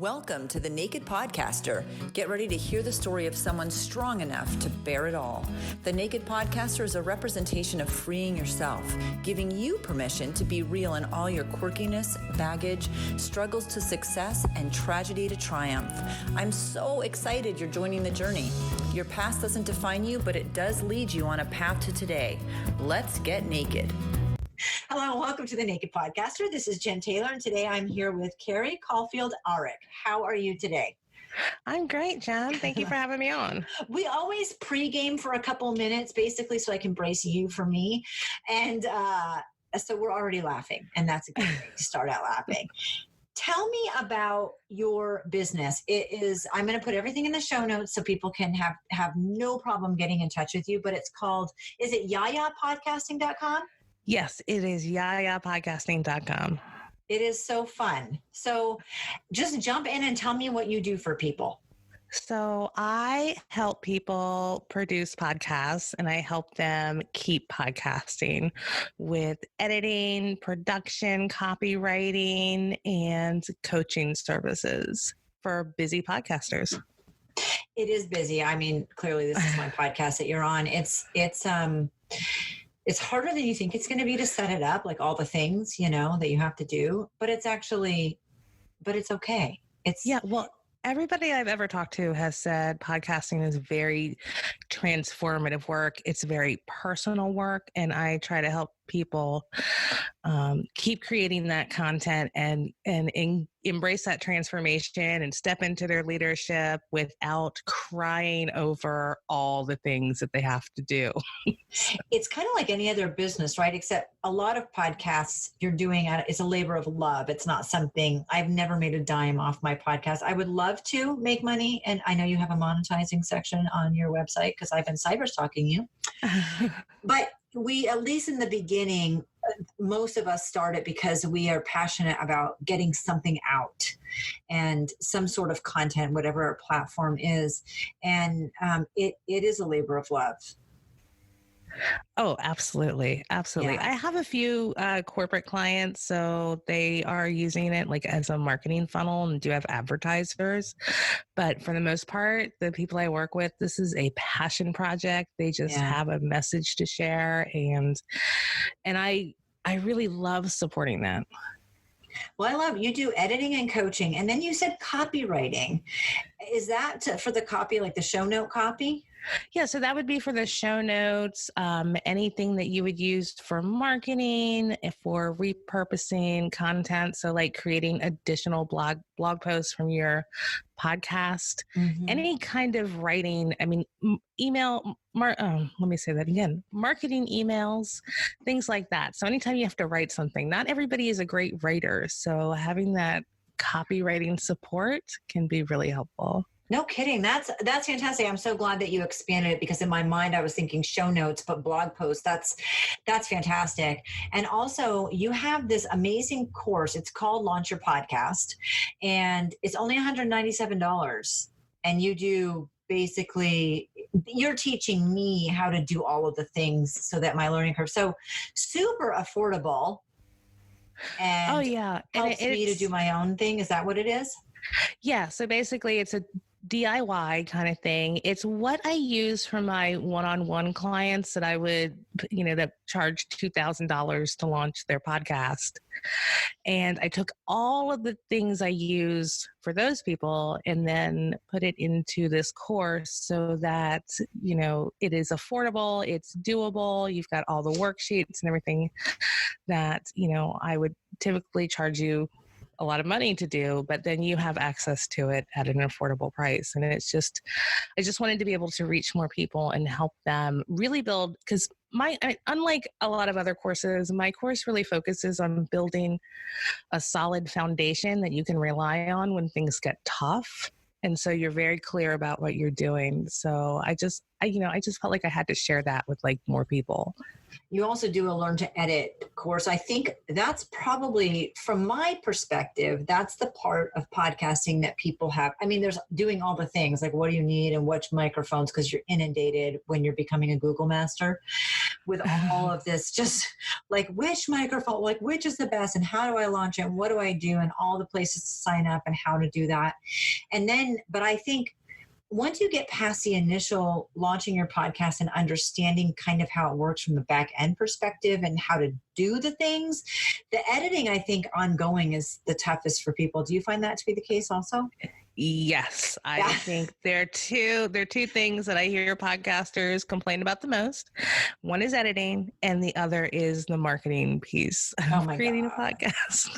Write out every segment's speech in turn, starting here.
Welcome to The Naked Podcaster. Get ready to hear the story of someone strong enough to bear it all. The Naked Podcaster is a representation of freeing yourself, giving you permission to be real in all your quirkiness, baggage, struggles to success, and tragedy to triumph. I'm so excited you're joining the journey. Your past doesn't define you, but it does lead you on a path to today. Let's get naked. Hello and welcome to The Naked Podcaster. This is Jen Taylor, and today I'm here with Carrie Caulfield Arick. How are you today? I'm great, Jen. Thank you for having me on. We always pregame for a couple minutes, basically, so I can brace you for me. And so we're already laughing, and that's a good way to start out laughing. Tell me about your business. I'm going to put everything in the show notes so people can have no problem getting in touch with you, but it's called, is it yayapodcasting.com? Yes, it is yayapodcasting.com. It is so fun. So just jump in and tell me what you do for people. So I help people produce podcasts, and I help them keep podcasting with editing, production, copywriting, and coaching services for busy podcasters. It is busy. I mean, clearly this is my podcast that you're on. It's harder than you think it's going to be to set it up, like all the things, that you have to do, but it's okay. Everybody I've ever talked to has said podcasting is very transformative work. It's very personal work. And I try to help people keep creating that content and embrace that transformation and step into their leadership without crying over all the things that they have to do. It's kind of like any other business, right? Except a lot of podcasts you're doing it's a labor of love. It's not something, I've never made a dime off my podcast. I would love to make money. And I know you have a monetizing section on your website because I've been cyber stalking you. But we, at least in the beginning, most of us start it because we are passionate about getting something out and some sort of content, whatever our platform is. And it is a labor of love. Oh, absolutely. Absolutely. Yeah. I have a few corporate clients, so they are using it like as a marketing funnel and do have advertisers. But for the most part, the people I work with, this is a passion project. They just have a message to share. And I really love supporting that. Well, I love you do editing and coaching. And then you said copywriting. Is that for the copy, like the show note copy? Yeah, so that would be for the show notes, anything that you would use for marketing, for repurposing content. So like creating additional blog posts from your podcast, any kind of writing. I mean, let me say that again, marketing emails, things like that. So anytime you have to write something, not everybody is a great writer. So having that copywriting support can be really helpful. No kidding. That's fantastic. I'm so glad that you expanded it because in my mind I was thinking show notes, but blog posts, that's fantastic. And also you have this amazing course. It's called Launch Your Podcast, and it's only $197. And you do basically, you're teaching me how to do all of the things so that my learning curve, so super affordable. And helps me to do my own thing. Is that what it is? Yeah. So basically it's a DIY kind of thing. It's what I use for my one-on-one clients that I would, that charge $2,000 to launch their podcast. And I took all of the things I use for those people and then put it into this course so that, it is affordable, it's doable. You've got all the worksheets and everything that, I would typically charge you a lot of money to do, but then you have access to it at an affordable price. And I just wanted to be able to reach more people and help them really build, because unlike a lot of other courses, my course really focuses on building a solid foundation that you can rely on when things get tough. And so you're very clear about what you're doing. So I just felt like I had to share that with like more people. You also do a Learn to Edit course. I think that's probably, from my perspective, that's the part of podcasting that people have. I mean, there's doing all the things like what do you need and which microphones, because you're inundated when you're becoming a Google master. with all of this, just like which microphone, like which is the best and how do I launch it and what do I do and all the places to sign up and how to do that. And then, but I think once you get past the initial launching your podcast and understanding kind of how it works from the back end perspective and how to do the things, the editing, I think ongoing is the toughest for people. Do you find that to be the case also? Yes, I think there are two things that I hear podcasters complain about the most. One is editing, and the other is the marketing piece of creating a podcast.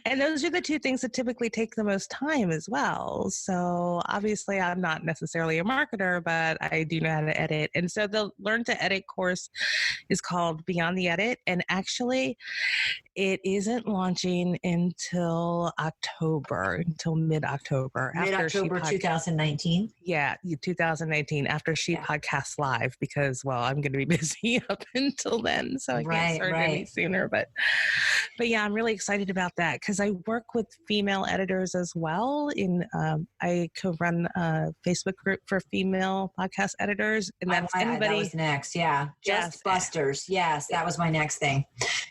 And those are the two things that typically take the most time as well. So obviously, I'm not necessarily a marketer, but I do know how to edit. And so the Learn to Edit course is called Beyond the Edit, and actually, it isn't launching until mid-October. Mid-October 2019? Yeah, 2019, after she podcasts live, because, well, I'm going to be busy up until then, so I can't start any sooner. But yeah, I'm really excited about that because I work with female editors as well. I co-run a Facebook group for female podcast editors. And that's that was next, yeah. Just Busters, yes, that was my next thing.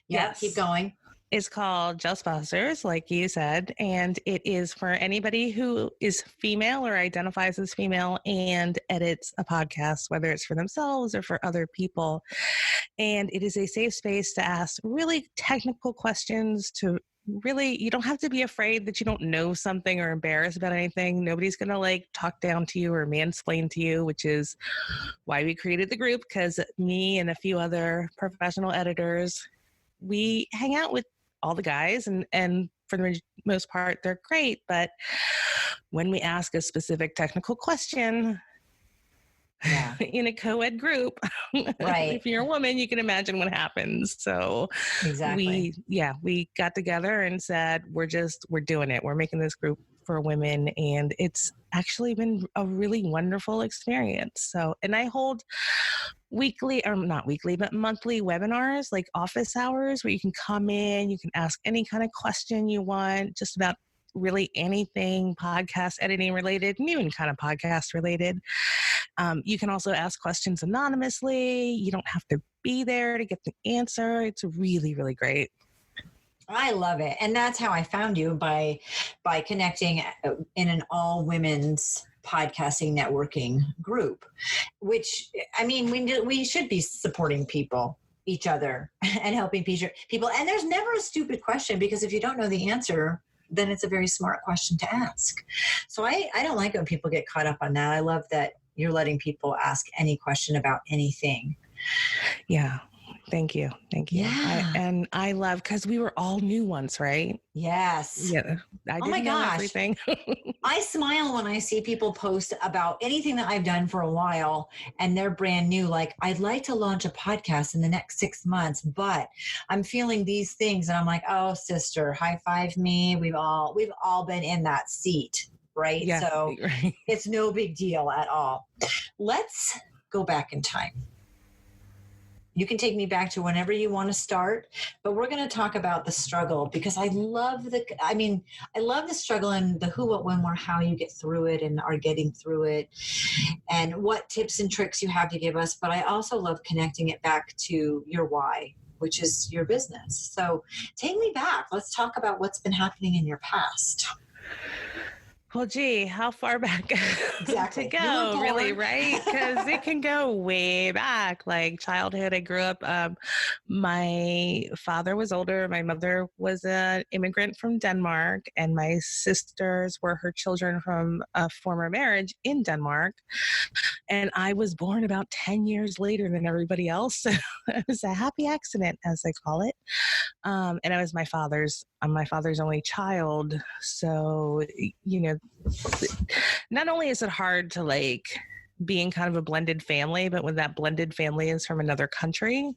Yeah, keep going. It's called Just Busters, like you said, and it is for anybody who is female or identifies as female and edits a podcast, whether it's for themselves or for other people. And it is a safe space to ask really technical questions. You don't have to be afraid that you don't know something or embarrassed about anything. Nobody's going to talk down to you or mansplain to you, which is why we created the group, because me and a few other professional editors, we hang out with all the guys, and for the most part, they're great. But when we ask a specific technical question in a co-ed group, if you're a woman, you can imagine what happens. So exactly, we got together and said, we're doing it. We're making this group for women, and it's actually been a really wonderful experience. So, and I hold monthly webinars, like office hours, where you can come in, you can ask any kind of question you want, just about really anything podcast editing related, and even kind of podcast related. You can also ask questions anonymously. You don't have to be there to get the answer. It's really, really great. I love it. And that's how I found you, by connecting in an all women's podcasting networking group, which, I mean, we should be supporting each other and helping people. And there's never a stupid question, because if you don't know the answer, then it's a very smart question to ask. So I don't like when people get caught up on that. I love that you're letting people ask any question about anything. Yeah. Thank you. Yeah. I love, because we were all new once, right? Yes. Yeah. I didn't know everything. I smile when I see people post about anything that I've done for a while and they're brand new. Like, I'd like to launch a podcast in the next 6 months, but I'm feeling these things. And I'm like, oh, sister, high five me. We've all been in that seat, right? Yeah, so it's no big deal at all. Let's go back in time. You can take me back to whenever you want to start, but we're going to talk about the struggle, because I love the struggle and the who, what, when, where, how you get through it and are getting through it, and what tips and tricks you have to give us. But I also love connecting it back to your why, which is your business. So take me back. Let's talk about what's been happening in your past. Well, gee, how far back exactly. to go, really, right? Because it can go way back, like childhood. I grew up, my father was older. My mother was an immigrant from Denmark, and my sisters were her children from a former marriage in Denmark. And I was born about 10 years later than everybody else. It was a happy accident, as they call it. And I was my father's only child. So, not only is it hard to be in kind of a blended family, but when that blended family is from another country,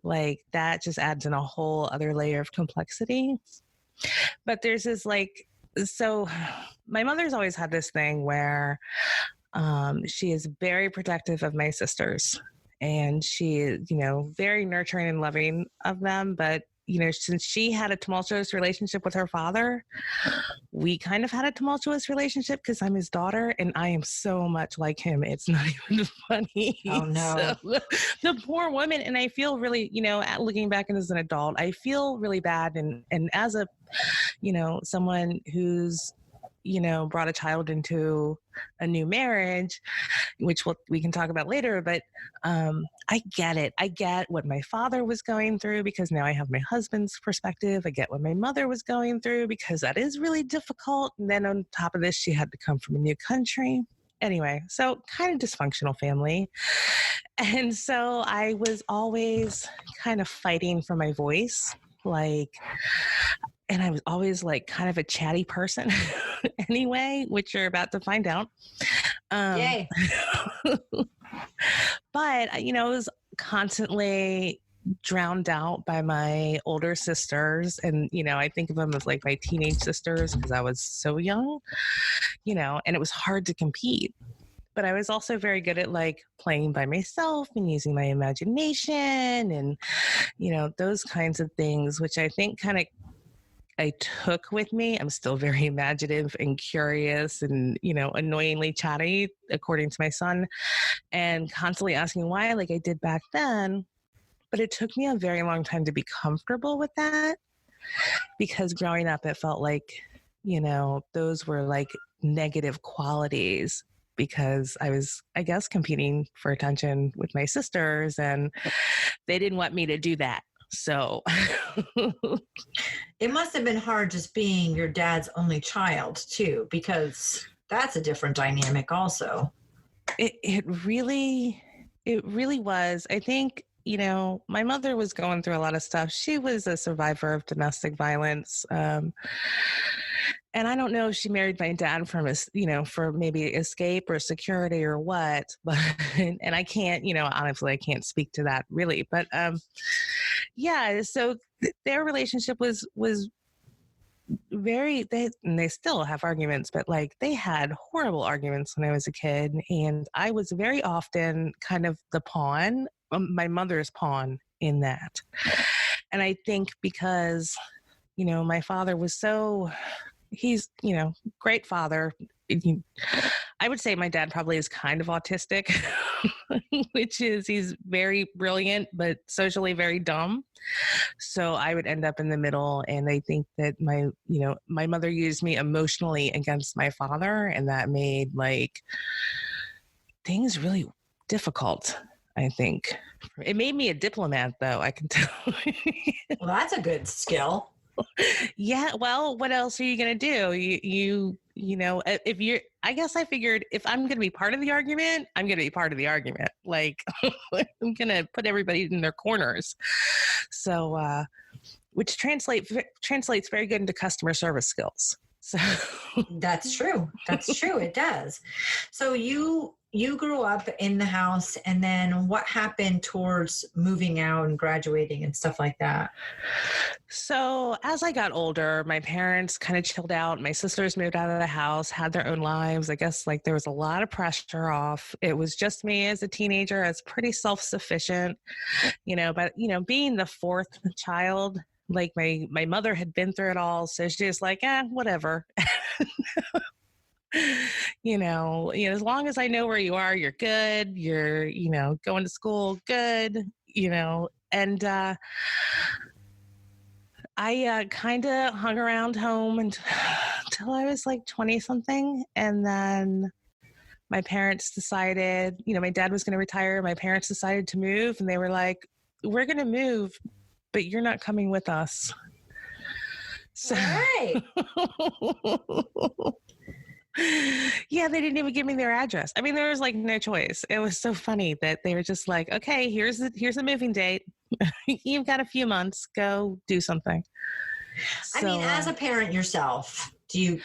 that just adds in a whole other layer of complexity. But there's this so my mother's always had this thing where she is very protective of my sisters, and she is, very nurturing and loving of them, but since she had a tumultuous relationship with her father, we kind of had a tumultuous relationship because I'm his daughter and I am so much like him. It's not even funny. Oh, no. So, the poor woman. And I feel really, looking back as an adult, I feel really bad. And as a, someone who's, brought a child into a new marriage, which we can talk about later, but I get it. I get what my father was going through because now I have my husband's perspective. I get what my mother was going through because that is really difficult. And then on top of this, she had to come from a new country. Anyway, so kind of dysfunctional family. And so I was always kind of fighting for my voice, and I was always kind of a chatty person anyway, which you're about to find out. Yay. But, I was constantly drowned out by my older sisters. And, I think of them as my teenage sisters because I was so young, and it was hard to compete. But I was also very good at playing by myself and using my imagination and, those kinds of things, which I think kind of I took with me. I'm still very imaginative and curious and, annoyingly chatty, according to my son, and constantly asking why, like I did back then. But it took me a very long time to be comfortable with that because growing up, it felt like, those were negative qualities because I was, I guess, competing for attention with my sisters and they didn't want me to do that. So it must have been hard just being your dad's only child too, because that's a different dynamic also. It really was. I think, my mother was going through a lot of stuff. She was a survivor of domestic violence. And I don't know if she married my dad from for maybe escape or security or what, but, and I can't, honestly, I can't speak to that really, but, yeah, so their relationship was very, and they still have arguments, but they had horrible arguments when I was a kid. And I was very often kind of the pawn, my mother's pawn in that. And I think because, my father was he's, great father. I would say my dad probably is kind of autistic, which is he's very brilliant, but socially very dumb. So I would end up in the middle. And I think that my mother used me emotionally against my father. And that made things really difficult. I think it made me a diplomat though. I can tell. Well, that's a good skill. Yeah. Well, what else are you going to do? If you're, I guess I figured if I'm going to be part of the argument, I'm going to be part of the argument. I'm going to put everybody in their corners. So, which translates very good into customer service skills. So That's true. That's true. It does. So you grew up in the house, and then what happened towards moving out and graduating and stuff like that? So as I got older, my parents kind of chilled out. My sisters moved out of the house, had their own lives. I guess there was a lot of pressure off. It was just me as a teenager. I was pretty self-sufficient, but being the fourth child, my mother had been through it all. So she's just whatever. As long as I know where you are, you're good. You're, going to school, good, and I kind of hung around home until I was 20 something. And then my parents decided, my dad was going to retire. My parents decided to move and they were like, we're going to move, but you're not coming with us. So, right. Yeah, they didn't even give me their address. I mean, there was no choice. It was so funny that they were just okay, here's the moving date. You've got a few months. Go do something. I mean, as a parent yourself, do you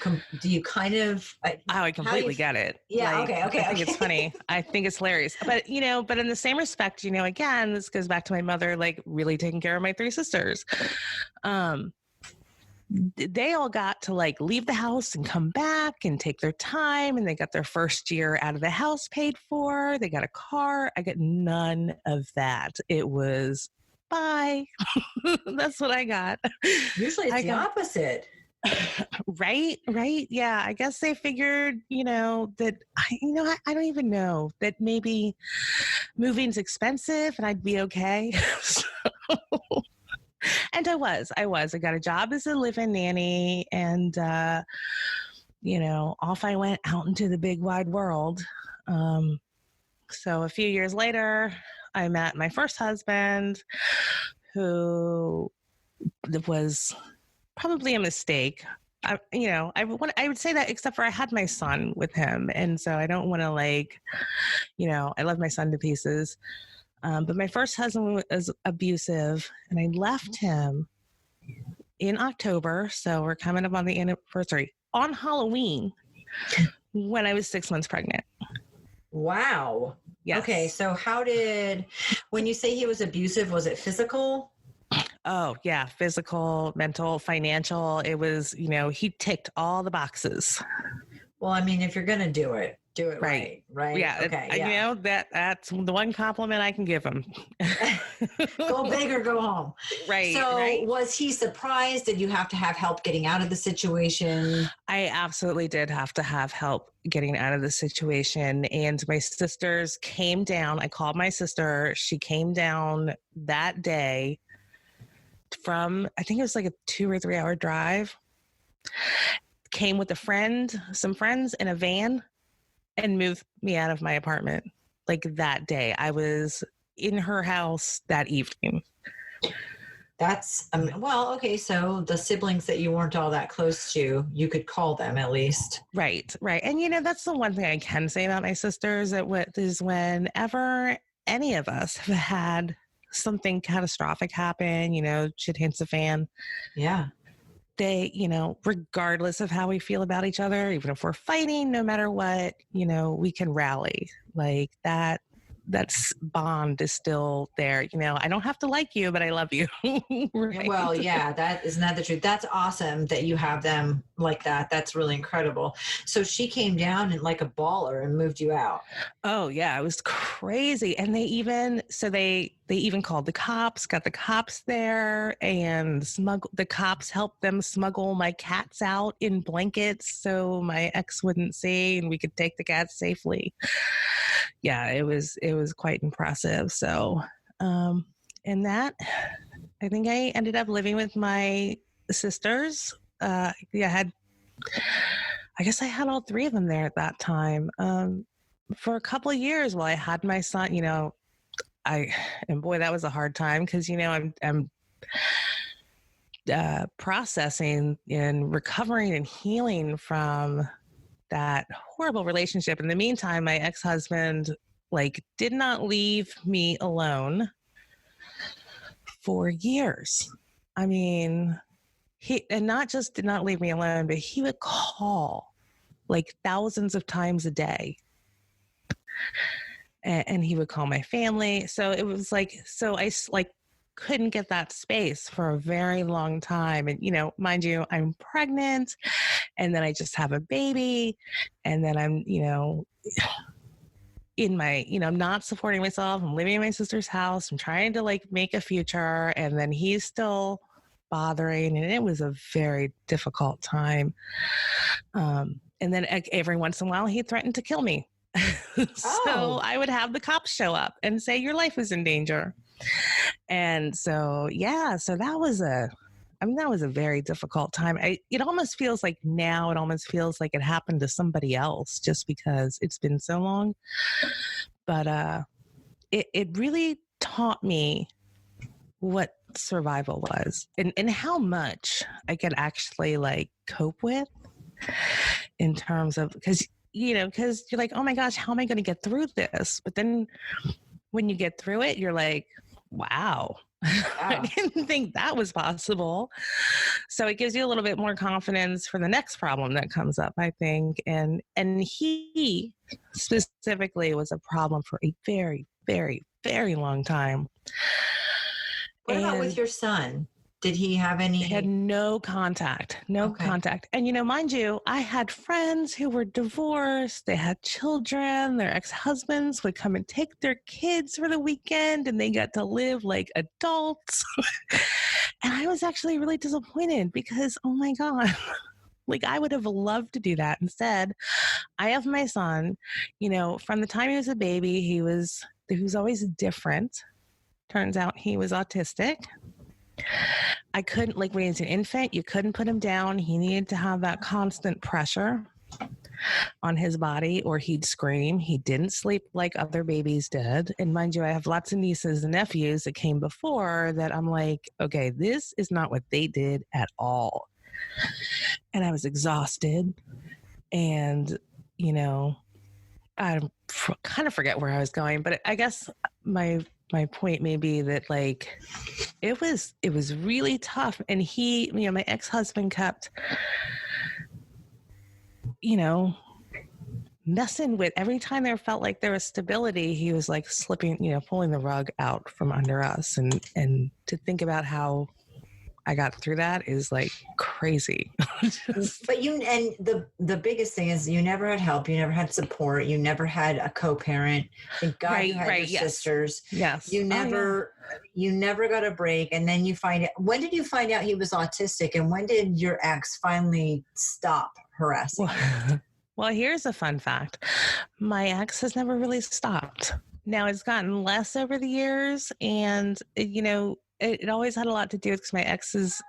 kind of? I completely get it. Yeah. Okay. I think it's funny. I think it's hilarious. But but in the same respect, again, this goes back to my mother, really taking care of my three sisters. They all got to leave the house and come back and take their time, and they got their first year out of the house paid for. They got a car. I got none of that. It was bye. That's what I got. Usually it's the opposite. Right. Yeah. I guess they figured, that I don't even know that maybe moving's expensive and I'd be okay. And I got a job as a live-in nanny, and, off I went out into the big wide world. So a few years later, I met my first husband, who was probably a mistake. I would say that, except for I had my son with him. And so I don't want to I love my son to pieces. But my first husband was abusive, and I left him in October. So we're coming up on the anniversary on Halloween when I was 6 months pregnant. Wow. Yes. Okay. So when you say he was abusive, was it physical? Oh, yeah. Physical, mental, financial. It was, he ticked all the boxes. Well, I mean, if you're going to do it right. Yeah. Okay. That's the one compliment I can give him. Go big or go home. Right. So was he surprised? Did you have to have help getting out of the situation? I absolutely did have to have help getting out of the situation. And my sisters came down. I called my sister. She came down that day from, I think it was like a 2 or 3 hour drive. Came with some friends in a van, and moved me out of my apartment. Like that day, I was in her house that evening. That's, okay. So the siblings that you weren't all that close to, you could call them at least. Right. And, that's the one thing I can say about my sisters, is whenever any of us have had something catastrophic happen, shit hits the fan. Yeah. They, regardless of how we feel about each other, even if we're fighting, no matter what, we can rally like that. That's bond is still there. I don't have to like you, but I love you. Right? Well, yeah, isn't that the truth? That's awesome that you have them like that. That's really incredible. So she came down and like a baller and moved you out. Oh yeah, it was crazy. And they even called the cops, got the cops there, and the cops helped them smuggle my cats out in blankets so my ex wouldn't see and we could take the cats safely. Yeah, it was quite impressive. So, and that, I think I ended up living with my sisters. I guess I had all 3 of them there at that time. For a couple of years while I had my son, and boy, that was a hard time because, I'm processing and recovering and healing from that horrible relationship. In the meantime, my ex-husband did not leave me alone for years. I mean, he not just did not leave me alone, but he would call thousands of times a day. And he would call my family. So it was I couldn't get that space for a very long time. And, mind you, I'm pregnant, and then I just have a baby, and then I'm, in my, I'm not supporting myself. I'm living in my sister's house. I'm trying to make a future. And then he's still bothering. And it was a very difficult time. And then every once in a while, he threatened to kill me. So I would have the cops show up and say, your life is in danger. And so, so that was a very difficult time. It almost feels like it happened to somebody else just because it's been so long. But it really taught me what survival was and how much I could actually cope with in terms of, because you're like, oh my gosh, how am I going to get through this? But then when you get through it, you're like, wow. I didn't think that was possible. So it gives you a little bit more confidence for the next problem that comes up, I think. And he specifically was a problem for a very, very, very long time. What about with your son? Did he have any? He had no contact, contact. And, mind you, I had friends who were divorced. They had children. Their ex-husbands would come and take their kids for the weekend, and they got to live like adults. And I was actually really disappointed because, oh my God, like I would have loved to do that. Instead, I have my son, from the time he was a baby, he was always different. Turns out he was autistic. I couldn't, like when he was an infant, you couldn't put him down. He needed to have that constant pressure on his body or he'd scream. He didn't sleep like other babies did. And mind you, I have lots of nieces and nephews that came before that I'm like, okay, this is not what they did at all. And I was exhausted. And, I kind of forget where I was going, but I guess my point may be that like it was really tough. And he, my ex-husband kept, messing with every time there felt like there was stability, he was like slipping, pulling the rug out from under us. And to think about how I got through that is like crazy. But the biggest thing is you never had help. You never had support. You never had a co-parent. Thank God you had your sisters. Yes. You never got a break. And then when did you find out he was autistic? And when did your ex finally stop harassing you? Well, here's a fun fact. My ex has never really stopped. Now it's gotten less over the years. And, it always had a lot to do with because my ex is,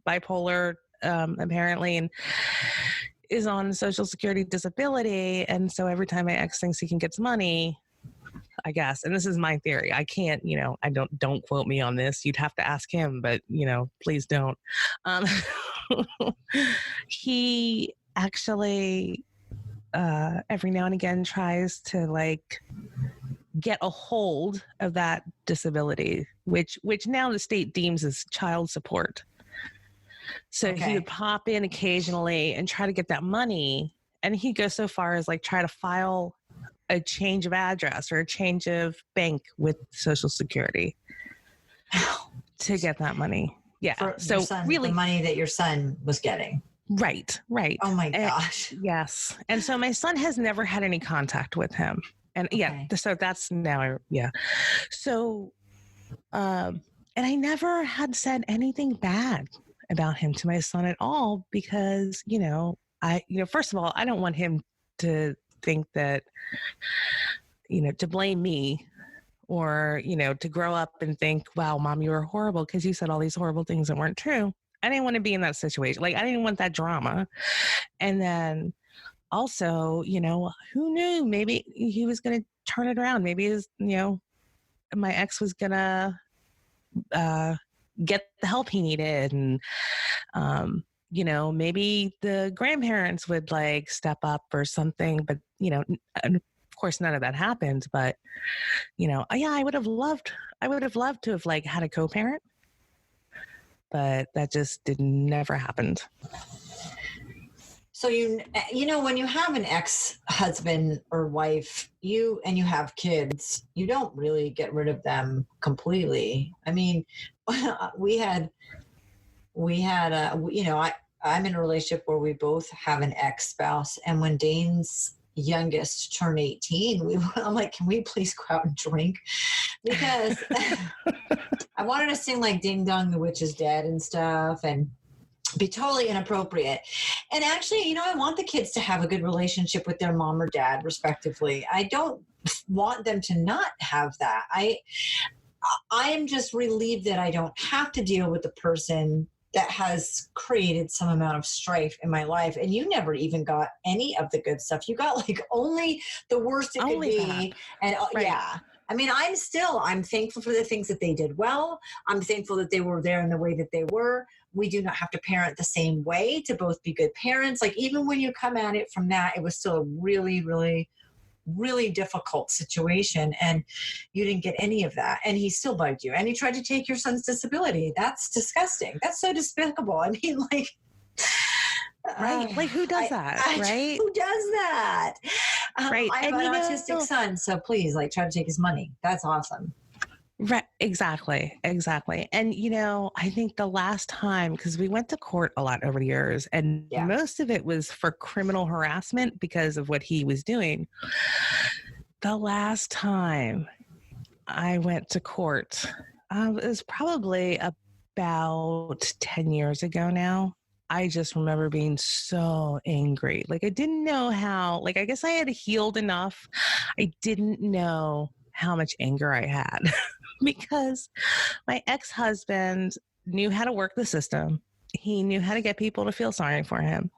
bipolar, apparently, and is on Social Security disability. And so every time my ex thinks he can get some money, I guess, and this is my theory, I can't, I don't quote me on this. You'd have to ask him, but, please don't. He actually, every now and again tries to like get a hold of that disability, which now the state deems as child support. So he would pop in occasionally and try to get that money. And he'd go so far as like try to file a change of address or a change of bank with Social Security to get that money. Yeah. So really the money that your son was getting. Right. Oh my gosh. Yes. And so my son has never had any contact with him. And so that's now, So, and I never had said anything bad about him to my son at all because, first of all, I don't want him to think that, to blame me or, to grow up and think, wow, Mom, you were horrible because you said all these horrible things that weren't true. I didn't want to be in that situation. Like, I didn't want that drama. And then also, who knew? Maybe he was going to turn it around. Maybe his, my ex was going to get the help he needed. And, maybe the grandparents would like step up or something. But, and of course, none of that happened. But, I would have loved to have like had a co-parent. But that just never happened. So, when you have an ex-husband or wife, you have kids, you don't really get rid of them completely. I mean, I'm in a relationship where we both have an ex-spouse. And when Dane's youngest turned 18, I'm like, can we please go out and drink? Because I wanted to sing like Ding Dong, the Witch is Dead and stuff. And be totally inappropriate. And actually, I want the kids to have a good relationship with their mom or dad, respectively. I don't want them to not have that. I am just relieved that I don't have to deal with the person that has created some amount of strife in my life. And you never even got any of the good stuff. You got like only the worst it could be. And yeah. I mean, I'm thankful for the things that they did well. I'm thankful that they were there in the way that they were. We do not have to parent the same way to both be good parents. Like even when you come at it from that, it was still a really, really, really difficult situation. And you didn't get any of that. And he still bugged you. And he tried to take your son's disability. That's disgusting. That's so despicable. I mean, like... Right. Like who does that? Right. Who does that? Right. I have an autistic son. So please try to take his money. That's awesome. Right. Exactly. Exactly. And, I think the last time, because we went to court a lot over the years, and Yeah. most of it was for criminal harassment because of what he was doing. The last time I went to court, it was probably about 10 years ago now. I just remember being so angry. Like, I didn't know how, I guess I had healed enough. I didn't know how much anger I had because my ex-husband knew how to work the system. He knew how to get people to feel sorry for him.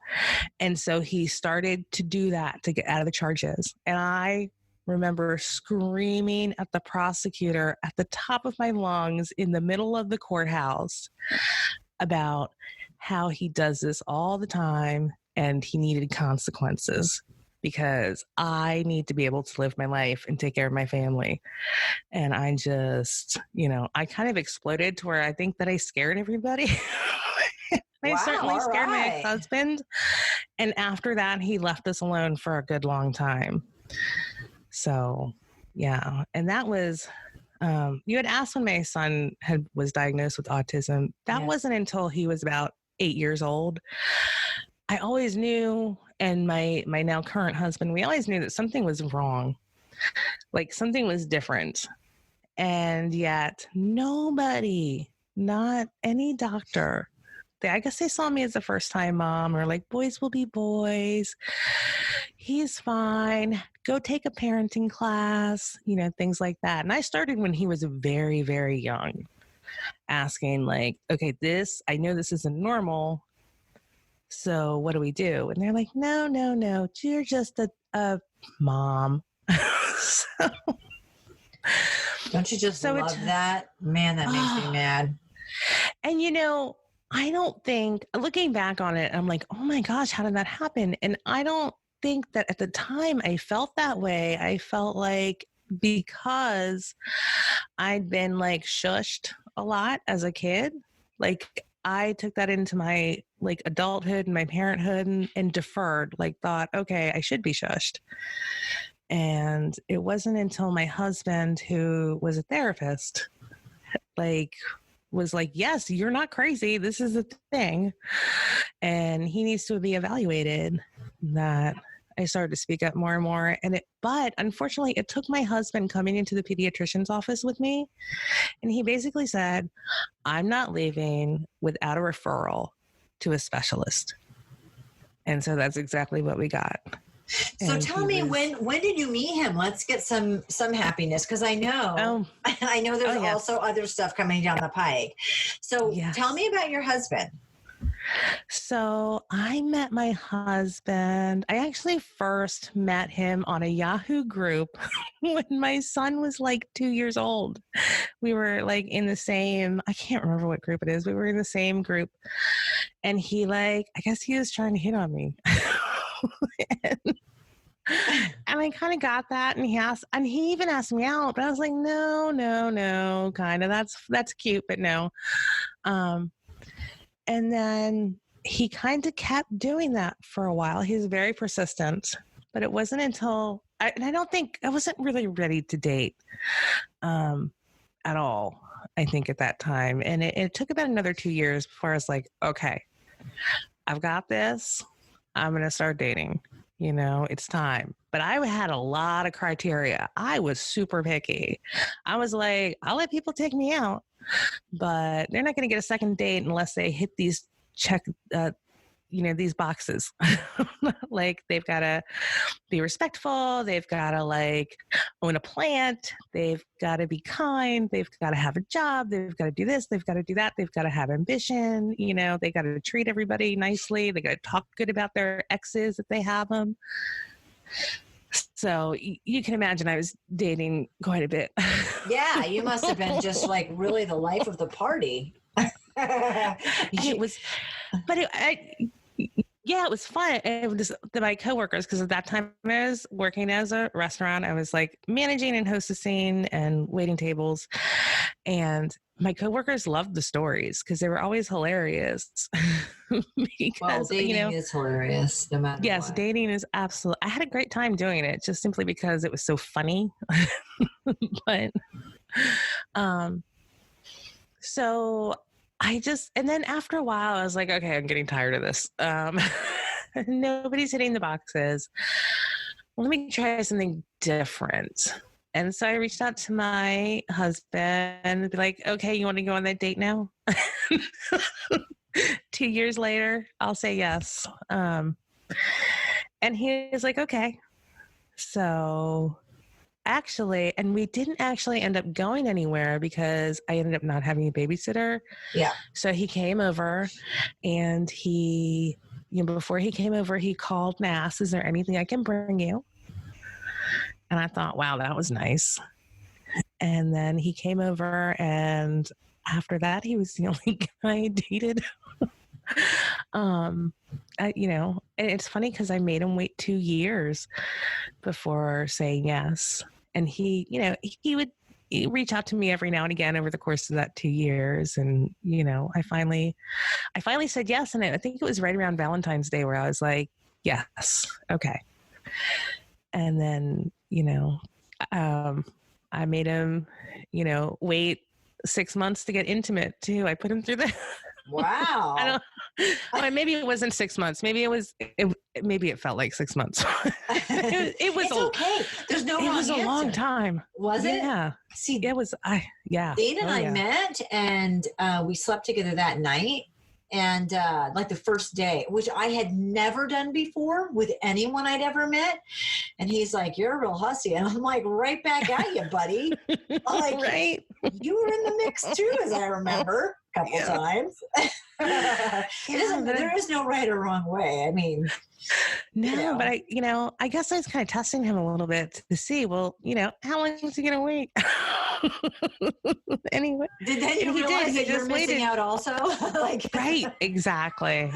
And so he started to do that to get out of the charges. And I remember screaming at the prosecutor at the top of my lungs in the middle of the courthouse about how he does this all the time and he needed consequences because I need to be able to live my life and take care of my family. And I just, I kind of exploded to where I think that I scared everybody. I certainly scared my ex-husband. And after that, he left us alone for a good long time. So, yeah. And that was, you had asked when my son was diagnosed with autism. That wasn't until he was about 8 years old. I always knew, and my now current husband, we always knew that something was wrong. Something was different. And yet nobody, not any doctor, I guess they saw me as a first-time mom, or boys will be boys. He's fine. Go take a parenting class, things like that. And I started when he was very, very young, asking okay, I know this isn't normal. So what do we do? And they're like, no, you're just a mom. So, don't you just love that? Man, that makes me mad. And I don't think, looking back on it, I'm like, oh my gosh, how did that happen? And I don't think that at the time I felt that way. I felt like because I'd been shushed a lot as a kid, I took that into my adulthood and my parenthood and deferred, thought, okay, I should be shushed. And it wasn't until my husband, who was a therapist, was like, yes, you're not crazy. This is a thing. And he needs to be evaluated, that I started to speak up more and more. But unfortunately, it took my husband coming into the pediatrician's office with me. And he basically said, I'm not leaving without a referral to a specialist. And so that's exactly what we got. So tell me, when did you meet him? Let's get some happiness, because I know there's also other stuff coming down the pike. So tell me about your husband. So I met my husband. I actually first met him on a Yahoo group when my son was 2 years old. We were in the same, I can't remember what group it is. We were in the same group. And he I guess he was trying to hit on me. And I kind of got that, and he even asked me out, but I was like, no, kind of, that's cute, but no. And then he kind of kept doing that for a while. He was very persistent, but it wasn't until I wasn't really ready to date, at all, I think, at that time. And it took about another 2 years before I was like, okay, I've got this. I'm going to start dating. It's time. But I had a lot of criteria. I was super picky. I was like, I'll let people take me out, but they're not going to get a second date unless they hit these these boxes. They've got to be respectful. They've got to own a plant. They've got to be kind. They've got to have a job. They've got to do this. They've got to do that. They've got to have ambition. They got to treat everybody nicely. They got to talk good about their exes if they have them. So you can imagine I was dating quite a bit. Yeah, you must have been just really the life of the party. It was, but it was fun. It was my coworkers, because at that time I was working as a restaurant. I was managing and hostessing and waiting tables, and my coworkers loved the stories because they were always hilarious. Because dating is hilarious, no matter what. Dating is absolutely. I had a great time doing it, just simply because it was so funny. But So and then after a while, I was like, okay, I'm getting tired of this. Nobody's hitting the boxes. Let me try something different. And so I reached out to my husband and be like, okay, you want to go on that date now? 2 years later, I'll say yes. And he was like, okay. So actually, and we didn't actually end up going anywhere because I ended up not having a babysitter. Yeah. So he came over and before he came over, he called and asked, is there anything I can bring you? And I thought, wow, that was nice. And then he came over, and after that, he was the only guy I dated. And it's funny because I made him wait 2 years before saying yes. And he would reach out to me every now and again over the course of that 2 years. And, I finally said yes. And I think it was right around Valentine's Day where I was like, yes. Okay. And then, I made him, wait 6 months to get intimate too. I put him through that. Wow. Maybe it wasn't 6 months. Maybe maybe it felt like 6 months. it was okay. There's no wrong answer. It was a long time. Was it? Yeah. See, it was. Dane and I met, and we slept together that night. And like the first day, which I had never done before with anyone I'd ever met. And he's like, you're a real hussy. And I'm like, right back at you, buddy. I'm like, right. You were in the mix too, as I remember, a couple times. There is no right or wrong way. I mean, no, but I guess I was kind of testing him a little bit to see, well, how long is he going to wait? Anyway, did then you realize that you're missing out also? Right, exactly.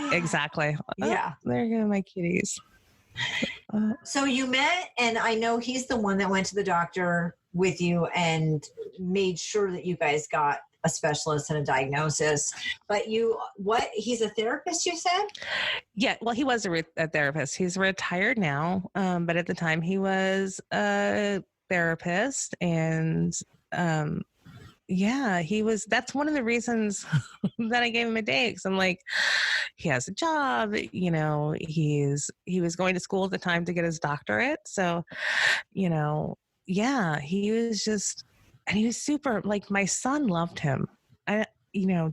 Yeah, there go my kitties. So you met, and I know he's the one that went to the doctor with you and made sure that you guys got a specialist and a diagnosis. But he's a therapist, you said? Yeah, well, he was a therapist. He's retired now, but at the time he was a therapist. And that's one of the reasons that I gave him a date, because I'm like, he has a job, he was going to school at the time to get his doctorate. So, he was just, and he was super, like, my son loved him.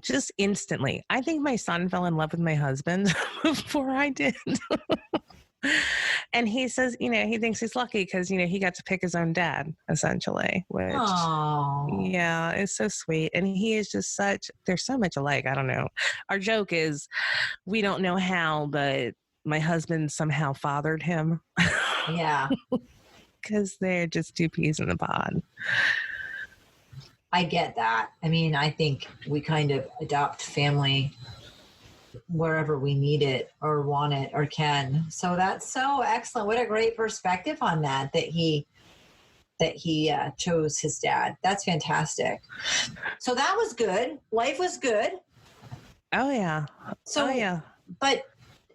Just instantly. I think my son fell in love with my husband before I did. And he says, he thinks he's lucky because, he got to pick his own dad, essentially, which, it's so sweet. And he is just they're so much alike. I don't know. Our joke is, we don't know how, but my husband somehow fathered him. Yeah. Because they're just two peas in the pod. I get that. I mean, I think we kind of adopt family wherever we need it or want it or can. So that's so excellent. What a great perspective on that he chose his dad. That's fantastic. So that was good. Life was good. Oh yeah. But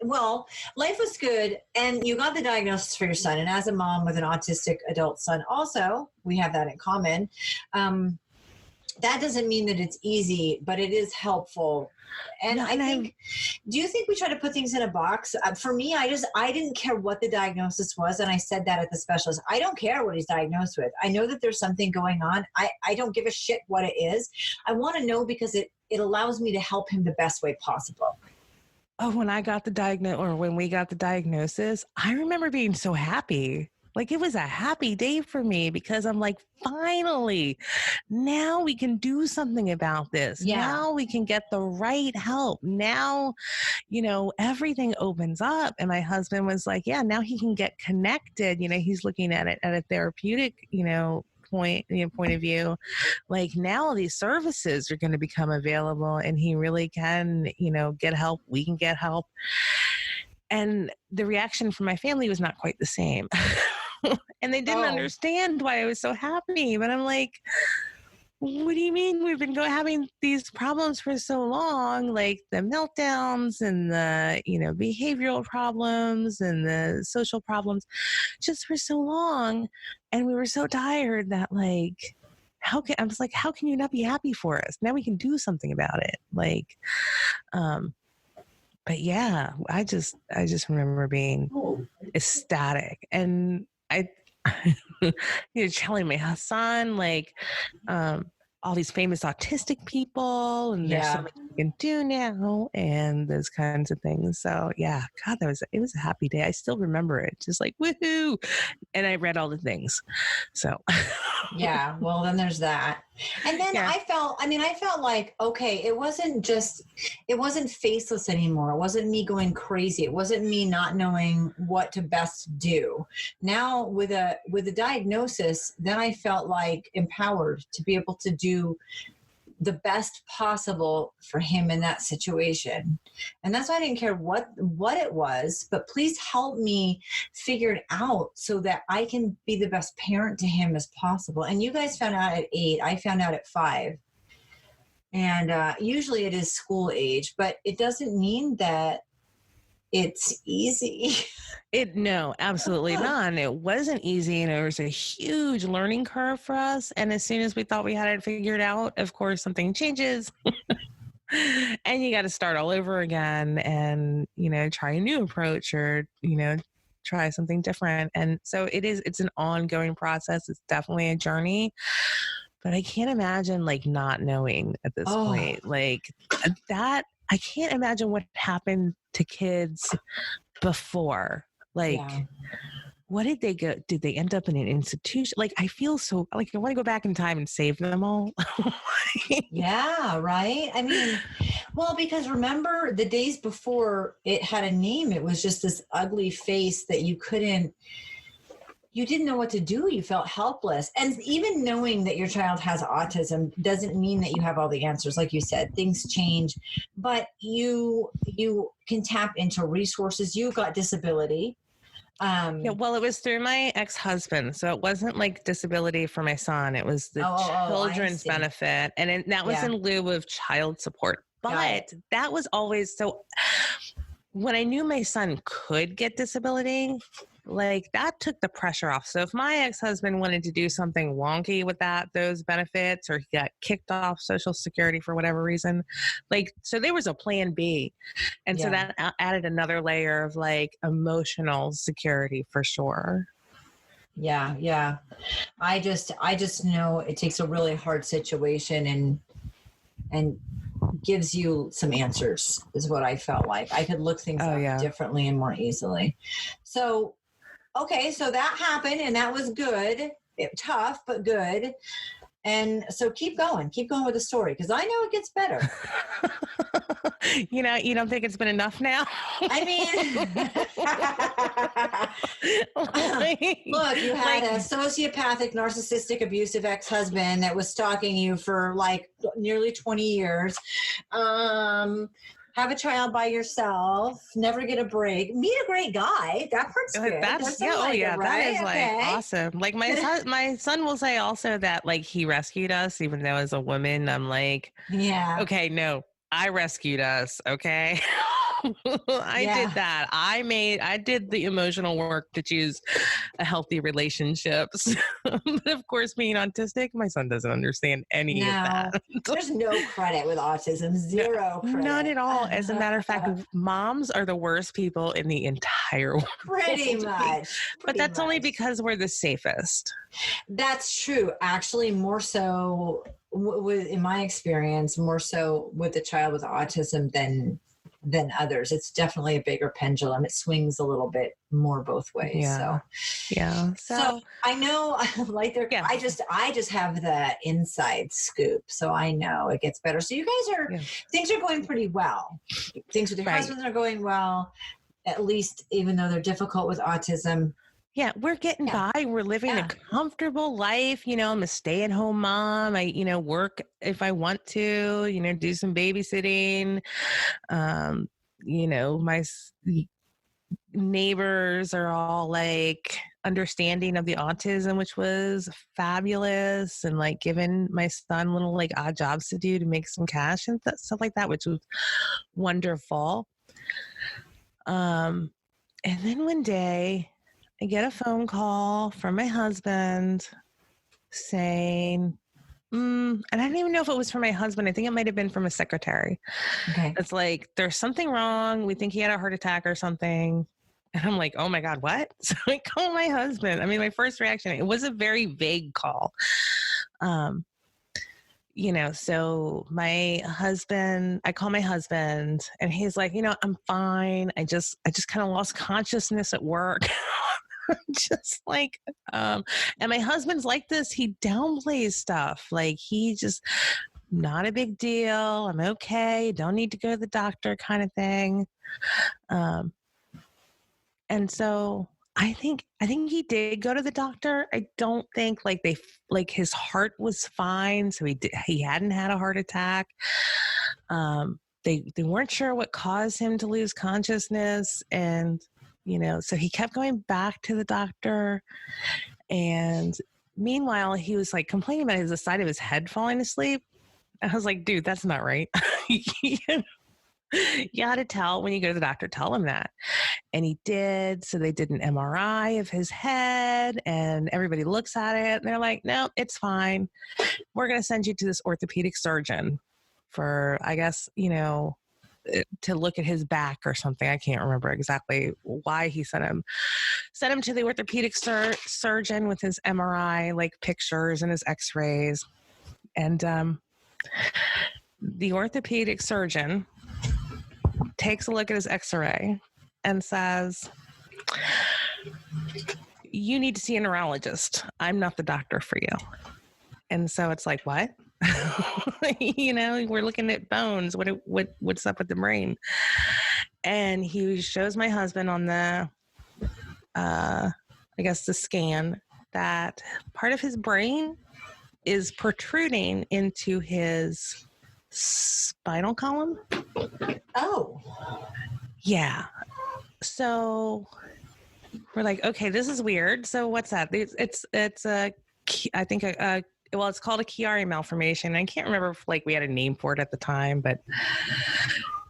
well, life was good, and you got the diagnosis for your son. And as a mom with an autistic adult son, also, we have that in common. That doesn't mean that it's easy, but it is helpful. And do you think we try to put things in a box? For me, I didn't care what the diagnosis was. And I said that at the specialist, I don't care what he's diagnosed with. I know that there's something going on. I don't give a shit what it is. I want to know because it allows me to help him the best way possible. Oh, when we got the diagnosis, I remember being so happy. Like, it was a happy day for me because I'm like, finally, now we can do something about this. Yeah. Now we can get the right help. Now, everything opens up. And my husband was like, yeah, now he can get connected. He's looking at it at a therapeutic, point of view. Like, now these services are going to become available, and he really can, get help. We can get help. And the reaction from my family was not quite the same. And they didn't understand why I was so happy. But I'm like, what do you mean we've been having these problems for so long? Like the meltdowns and the, behavioral problems and the social problems just for so long. And we were so tired that, like, I was like, how can you not be happy for us? Now we can do something about it. Like, but yeah, I just remember being ecstatic. And telling my son, like, all these famous autistic people, and there's so much you can do now, and those kinds of things. So yeah, God, it was a happy day. I still remember it, just like woohoo. And I read all the things. So yeah, well then there's that. And then yeah. I felt like, okay, it wasn't faceless anymore. It wasn't me going crazy. It wasn't me not knowing what to best do. Now with a diagnosis, then I felt like empowered to be able to do the best possible for him in that situation. And that's why I didn't care what it was, but please help me figure it out so that I can be the best parent to him as possible. And you guys found out at 8, I found out at 5. And usually it is school age, but it doesn't mean that it's easy. No, absolutely not. It wasn't easy, and it was a huge learning curve for us. And as soon as we thought we had it figured out, of course, something changes. And you got to start all over again and, try a new approach, or, try something different. And so it's an ongoing process. It's definitely a journey, but I can't imagine like not knowing at this point, like that. I can't imagine what happened to kids before. Like, what did they go? Did they end up in an institution? Like, I feel so like I want to go back in time and save them all. Yeah, right. I mean, well, because remember the days before it had a name, it was just this ugly face that you didn't know what to do. You felt helpless. And even knowing that your child has autism doesn't mean that you have all the answers. Like you said, things change, but you can tap into resources. You've got disability. Yeah, well, it was through my ex-husband. So it wasn't like disability for my son. It was the children's benefit. And that was in lieu of child support. But that was always so. When I knew my son could get disability, like that took the pressure off. So if my ex-husband wanted to do something wonky with those benefits, or he got kicked off Social Security for whatever reason, like, so there was a plan B. And so that added another layer of like emotional security for sure. Yeah. Yeah. I just know it takes a really hard situation and gives you some answers, is what I felt like. I could look things up differently and more easily. So, okay, so that happened and that was good. Tough, but good. And so keep going with the story, because I know it gets better. You don't think it's been enough now? I mean, look, you had a sociopathic, narcissistic, abusive ex-husband that was stalking you for like nearly 20 years. Have a child by yourself, never get a break, meet a great guy. That part's good. That is like awesome. Like my son will say also that like he rescued us, even though as a woman, I'm like, okay, no, I rescued us. Okay. I did that. I did the emotional work to choose a healthy relationships. But of course, being autistic, my son doesn't understand any of that. There's no credit with autism. Zero credit. Not at all. As a matter of fact, moms are the worst people in the entire world. Pretty much. But that's only because we're the safest. That's true. Actually, more so in my experience, more so with a child with autism than others. It's definitely a bigger pendulum. It swings a little bit more both ways. Yeah. So I know, like I just have the inside scoop, so I know it gets better. So you guys things are going pretty well. Things with your husbands are going well, at least, even though they're difficult with autism. Yeah, we're getting by. We're living a comfortable life. I'm a stay-at-home mom. I, work if I want to, do some babysitting. My neighbors are all like understanding of the autism, which was fabulous, and like giving my son little like odd jobs to do to make some cash and stuff like that, which was wonderful. And then one day I get a phone call from my husband saying, And I didn't even know if it was from my husband. I think it might have been from a secretary. Okay. It's like, there's something wrong. We think he had a heart attack or something. And I'm like, oh my God, what? So I call my husband. I mean, my first reaction, it was a very vague call. So my husband, I call my husband and he's like, I'm fine. I just kind of lost consciousness at work. Just like, and my husband's like this. He downplays stuff. Like he just, not a big deal. I'm okay. Don't need to go to the doctor kind of thing. And so I think he did go to the doctor. I don't think like his heart was fine. So he hadn't had a heart attack. They weren't sure what caused him to lose consciousness. And, so he kept going back to the doctor. And meanwhile, he was like complaining about the side of his head falling asleep. I was like, dude, that's not right. You got to tell when you go to the doctor, tell him that. And he did. So they did an MRI of his head and everybody looks at it and they're like, no, it's fine. We're going to send you to this orthopedic surgeon for, I guess, to look at his back or something. I can't remember exactly why he sent him to the orthopedic surgeon with his MRI, like pictures and his x-rays. And the orthopedic surgeon takes a look at his x-ray and says, you need to see a neurologist. I'm not the doctor for you. And so it's like, what? We're looking at bones. What's up with the brain? And he shows my husband on the, the scan that part of his brain is protruding into his spinal column. Oh. Yeah. So we're like, okay, this is weird. So what's that? It's called a Chiari malformation. I can't remember if we had a name for it at the time, but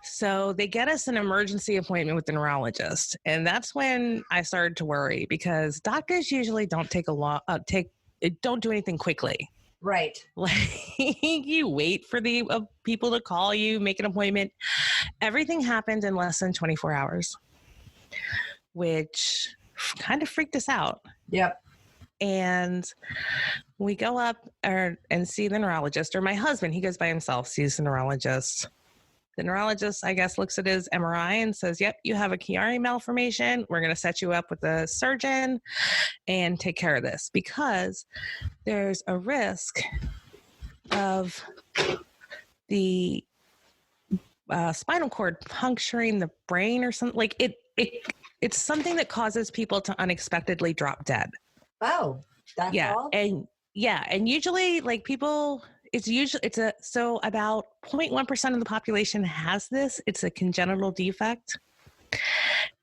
so they get us an emergency appointment with the neurologist. And that's when I started to worry because doctors usually don't don't do anything quickly. Right. Like you wait for the people to call you, make an appointment. Everything happened in less than 24 hours, which kind of freaked us out. Yep. And we go up and see the neurologist, or my husband, he goes by himself, sees the neurologist. The neurologist, I guess, looks at his MRI and says, yep, you have a Chiari malformation. We're going to set you up with a surgeon and take care of this because there's a risk of the spinal cord puncturing the brain or something. Like it's something that causes people to unexpectedly drop dead. Oh, that's all? And usually people, so about 0.1% of the population has this. It's a congenital defect.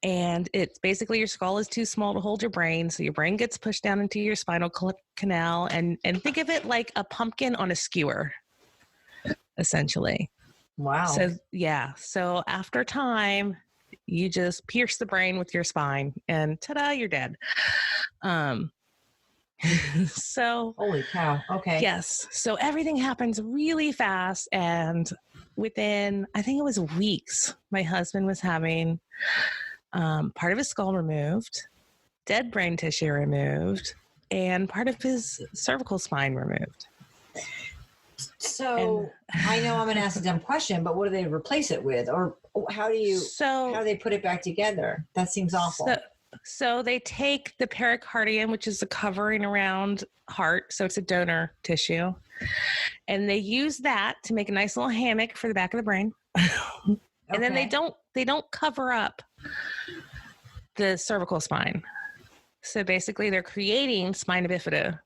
And it's basically your skull is too small to hold your brain. So your brain gets pushed down into your spinal canal and think of it like a pumpkin on a skewer, essentially. Wow. So after time, you just pierce the brain with your spine and ta-da, you're dead. So holy cow. Okay. Yes. So everything happens really fast. And within, I think it was weeks, my husband was having part of his skull removed, dead brain tissue removed, and part of his cervical spine removed. So I know I'm going to ask a dumb question, but what do they replace it with? Or how do they put it back together? That seems awful. So they take the pericardium, which is the covering around heart. So it's a donor tissue. And they use that to make a nice little hammock for the back of the brain. And then they don't cover up the cervical spine. So basically they're creating spina bifida.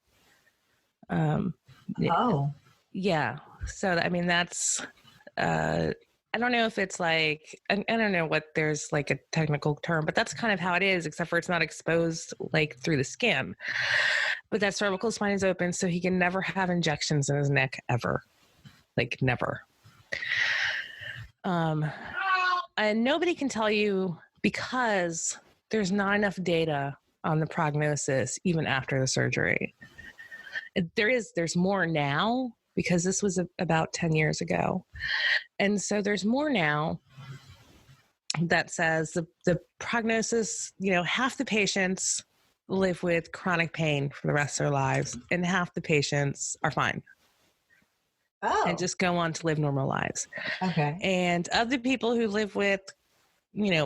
Yeah. So, that's, I don't know if it's I don't know what there's a technical term, but that's kind of how it is, except for it's not exposed through the skin. But that cervical spine is open, so he can never have injections in his neck ever. Never. And nobody can tell you because there's not enough data on the prognosis even after the surgery. There's more now, because this was about 10 years ago. And so there's more now that says the prognosis, half the patients live with chronic pain for the rest of their lives, and half the patients are fine. Oh. And just go on to live normal lives. Okay. And of the people who live with,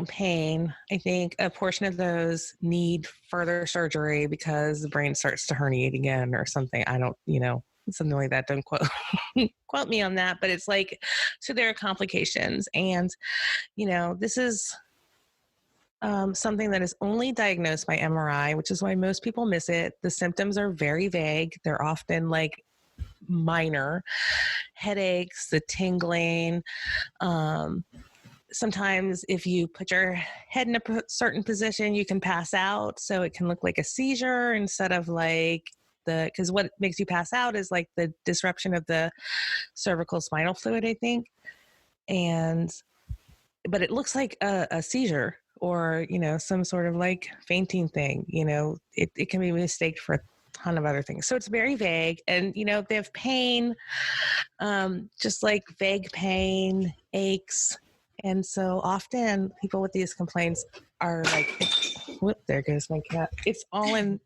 pain, I think a portion of those need further surgery because the brain starts to herniate again or something. I don't, something like that. Don't quote me on that, but it's like, so there are complications. And, this is something that is only diagnosed by MRI, which is why most people miss it. The symptoms are very vague. They're often like minor headaches, the tingling. Sometimes if you put your head in a certain position, you can pass out. So it can look like a seizure instead of like because what makes you pass out is like the disruption of the cervical spinal fluid, I think. But it looks like a seizure or, some sort of like fainting thing, it can be mistaken for a ton of other things. So it's very vague. And, they have pain, just like vague pain, aches. And so often people with these complaints are like, whoop, there goes my cat. It's all in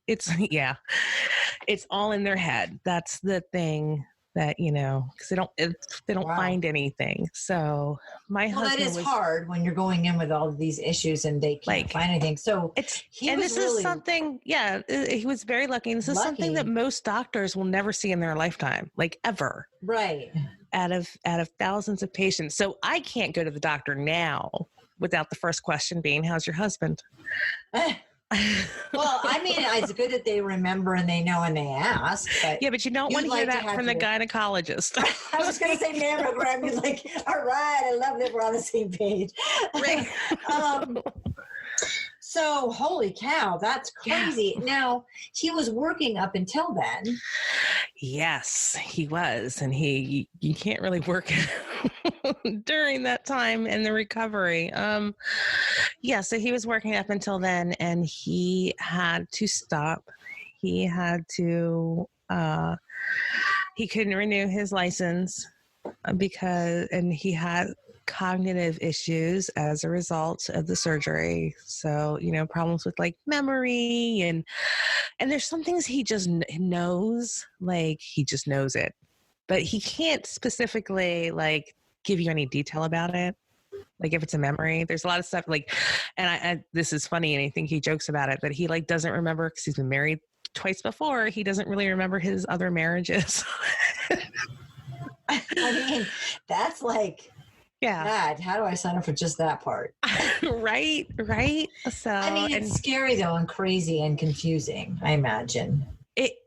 their head. That's the thing that, because they don't Wow. find anything. So my husband that is hard when you're going in with all of these issues and they can't find anything. So he was very lucky. And this is something that most doctors will never see in their lifetime, like ever. Right. Out of thousands of patients. So I can't go to the doctor now without the first question being, how's your husband? Well, I mean, it's good that they remember and they know and they ask. But yeah, but you don't want to hear that from the gynecologist. I was going to say mammogram. You're like, all right, I love that we're on the same page. Right. So, holy cow, that's crazy. Yeah. Now, he was working up until then. Yes, he was. And you can't really work during that time in the recovery. So he was working up until then and he had to stop. He had to, he couldn't renew his license and he had cognitive issues as a result of the surgery. So, problems with like memory and there's some things he just knows, like he just knows it, but he can't specifically like give you any detail about it. Like if it's a memory, there's a lot of stuff like, and I this is funny. And I think he jokes about it, but he like doesn't remember because he's been married twice before. He doesn't really remember his other marriages. I mean, that's like, yeah. God, how do I sign up for just that part? Right. So I mean, it's scary though, and crazy and confusing, I imagine.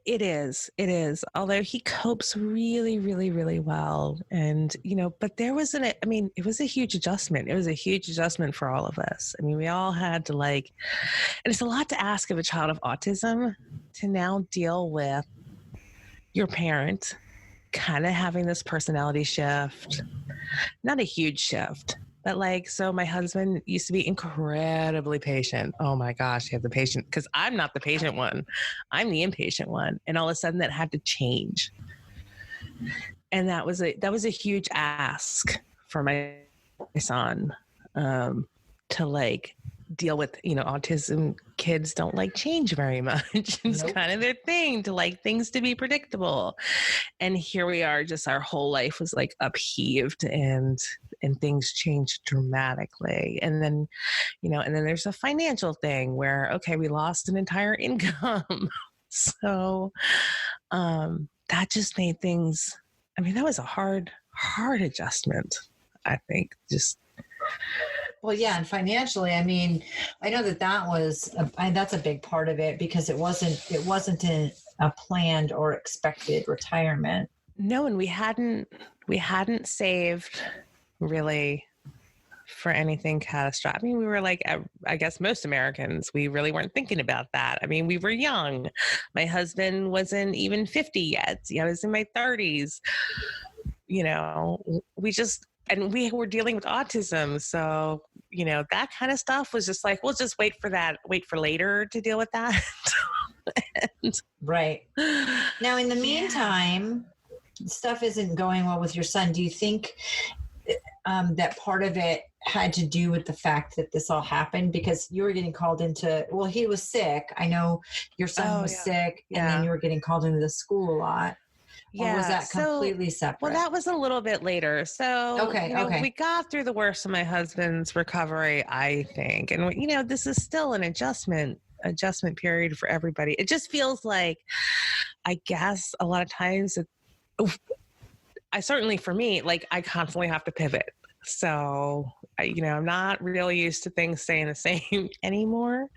It is. Although he copes really, really, really well. And, but there was it was a huge adjustment. It was a huge adjustment for all of us. I mean, we all had to and it's a lot to ask of a child of autism to now deal with your parent kind of having this personality shift, not a huge shift, but so my husband used to be incredibly patient. Oh my gosh, he had the patient, because I'm not the patient one. I'm the impatient one. And all of a sudden that had to change. And that was a huge ask for my son, to deal with, autism kids don't like change very much. It's kind of their thing to like things to be predictable. And here we are, just our whole life was upheaved and things changed dramatically. And then, and then there's a financial thing where, okay, we lost an entire income. So, that just made things, that was a hard adjustment, I think, just. Well, yeah. And financially, I know that was, that's a big part of it because it wasn't a planned or expected retirement. No. And we hadn't saved really for anything catastrophic. We were I guess most Americans, we really weren't thinking about that. We were young. My husband wasn't even 50 yet. I was in my 30s. And we were dealing with autism. So, that kind of stuff was just we'll just wait for later to deal with that. Right. Now, in the meantime, stuff isn't going well with your son, do you think that part of it had to do with the fact that this all happened because you were getting called into, well, he was sick. I know your son was sick, and then you were getting called into the school a lot. Or was that completely separate? Well, that was a little bit later. So, we got through the worst of my husband's recovery, I think. And, this is still an adjustment period for everybody. It just feels like, I guess a lot of times, for me, like I constantly have to pivot. So, I'm not really used to things staying the same anymore.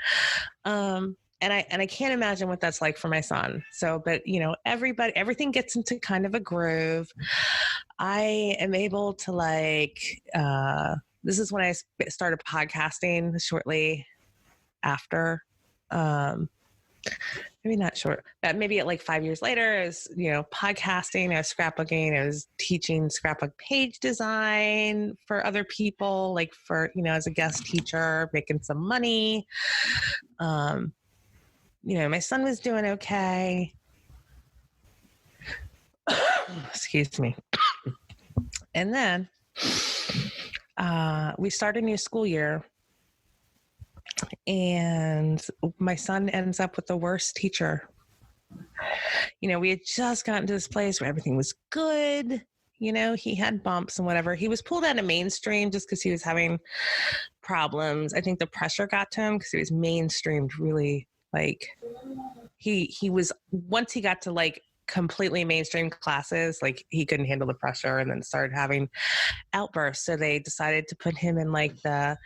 And I can't imagine what that's like for my son. So, but everything gets into kind of a groove. I am able to this is when I started podcasting shortly after, maybe not short, but maybe at 5 years later, I was, podcasting, I was scrapbooking, I was teaching scrapbook page design for other people, as a guest teacher, making some money. My son was doing okay. Excuse me. And then we start a new school year, and my son ends up with the worst teacher. We had just gotten to this place where everything was good. He had bumps and whatever. He was pulled out of mainstream just because he was having problems. I think the pressure got to him because he was mainstreamed really. He was, once he got to completely mainstream classes, he couldn't handle the pressure and then started having outbursts. So they decided to put him in the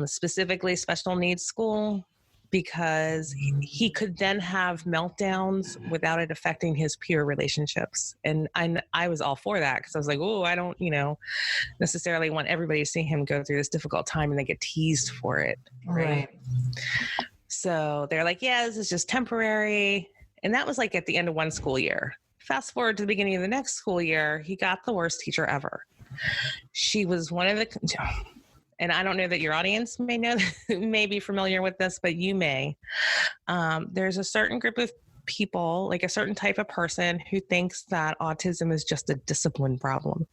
specifically special needs school because he could then have meltdowns without it affecting his peer relationships. And I was all for that because I was like, oh, I don't, necessarily want everybody to see him go through this difficult time and they get teased for it. Right. So they're like, yeah, this is just temporary. And that was at the end of one school year. Fast forward to the beginning of the next school year, he got the worst teacher ever. She was one of the, and I don't know that your audience may be familiar with this, but you may. There's a certain group of people, a certain type of person who thinks that autism is just a discipline problem.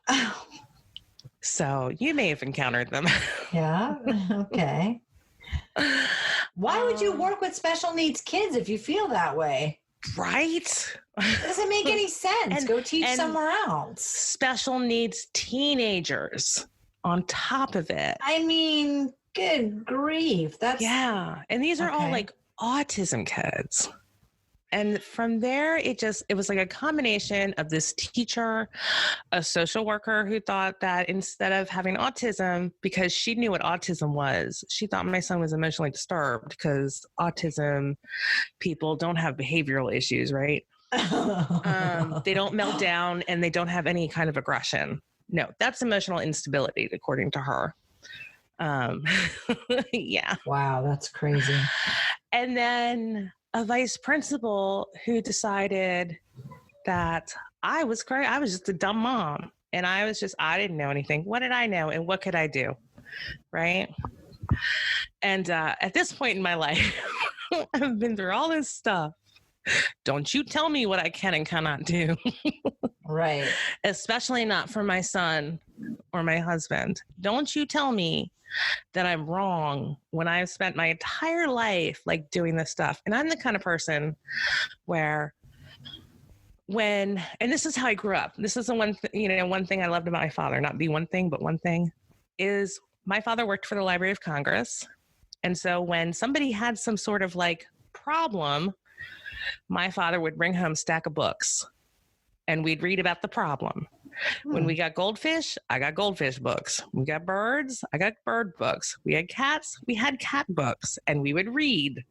Oh. So you may have encountered them. Yeah. Okay. Why would you work with special needs kids if you feel that way? Right? It doesn't make any sense. Go teach somewhere else. Special needs teenagers on top of it. I mean, good grief. Yeah. And these are all autism kids. And from there, it was a combination of this teacher, a social worker who thought that instead of having autism, because she knew what autism was, she thought my son was emotionally disturbed because autism people don't have behavioral issues, right? They don't melt down and they don't have any kind of aggression. No, that's emotional instability, according to her. Yeah. Wow, that's crazy. And then a vice principal who decided that I was crazy. I was just a dumb mom. And I didn't know anything. What did I know? And what could I do? Right. And at this point in my life, I've been through all this stuff. Don't you tell me what I can and cannot do. Right. Especially not for my son or my husband. Don't you tell me that I'm wrong when I've spent my entire life doing this stuff. And I'm the kind of person where and this is how I grew up. This is the one thing I loved about my father, not the one thing, but one thing is my father worked for the Library of Congress. And so when somebody had some sort of problem, my father would bring home a stack of books and we'd read about the problem. When we got goldfish, I got goldfish books. We got birds, I got bird books. We had cats, we had cat books, and we would read.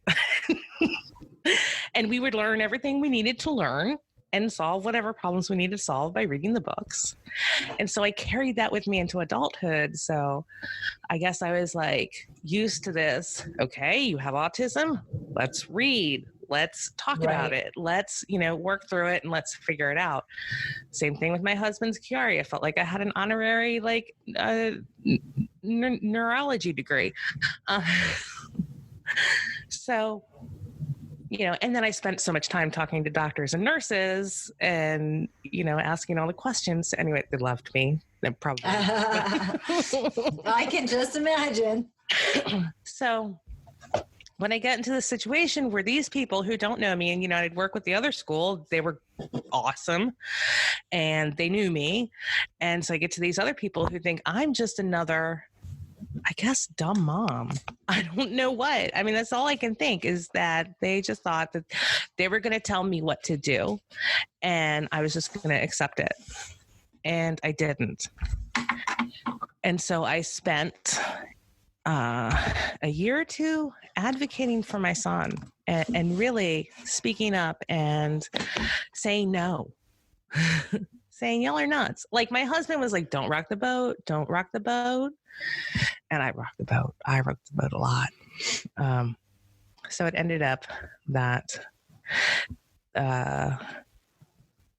And we would learn everything we needed to learn and solve whatever problems we needed to solve by reading the books. And so I carried that with me into adulthood. So I guess I was used to this. Okay, you have autism? Let's read. Let's talk about it. Let's, work through it and let's figure it out. Same thing with my husband's Chiari. I felt like I had an honorary, neurology degree. So, and then I spent so much time talking to doctors and nurses and, asking all the questions. Anyway, they loved me. They probably. I can just imagine. So when I get into the situation where these people who don't know me, and, I'd work with the other school, they were awesome and they knew me. And so I get to these other people who think I'm just another, I guess, dumb mom. I don't know what. I mean, that's all I can think is that they just thought that they were going to tell me what to do and I was just going to accept it. And I didn't. And so I spent a year or two advocating for my son and really speaking up and saying no. Saying y'all are nuts. Like my husband was like, don't rock the boat. Don't rock the boat. And I rocked the boat. I rocked the boat a lot. So it ended up that, and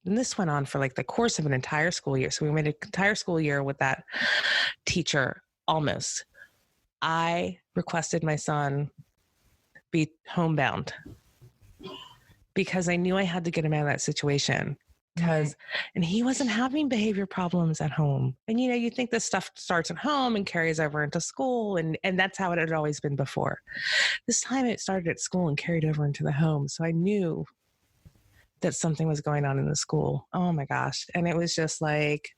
this went on for like the course of an entire school year. So we made an entire school year with that teacher almost. I requested my son be homebound because I knew I had to get him out of that situation. And he wasn't having behavior problems at home. And, you think this stuff starts at home and carries over into school. And that's how it had always been before. This time it started at school and carried over into the home. So I knew that something was going on in the school. Oh my gosh. And it was just like,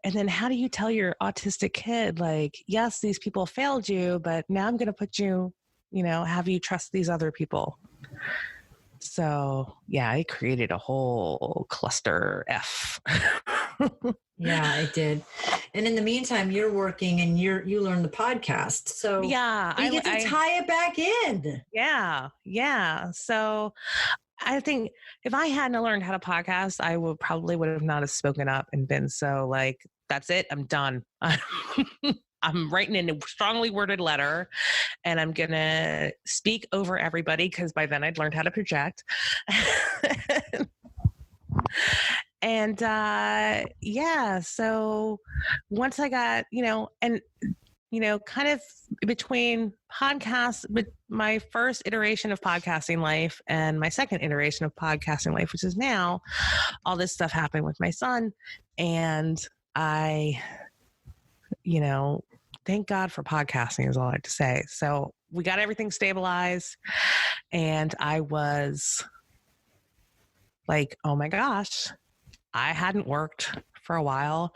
and then how do you tell your autistic kid, like, yes, these people failed you, but now I'm going to put you, have you trust these other people. So yeah, it created a whole cluster F. Yeah, it did. And in the meantime, you're working and you learn the podcast. So yeah, you get to tie it back in. Yeah. So I think if I hadn't learned how to podcast, I would have not have spoken up and been so like, that's it. I'm done. I'm writing in a strongly worded letter and I'm going to speak over everybody because by then I'd learned how to project. And so once I got, kind of between podcasts, but my first iteration of podcasting life and my second iteration of podcasting life, which is now, all this stuff happened with my son. And I, thank God for podcasting is all I have to say. So we got everything stabilized and I was like, oh my gosh, I hadn't worked for a while.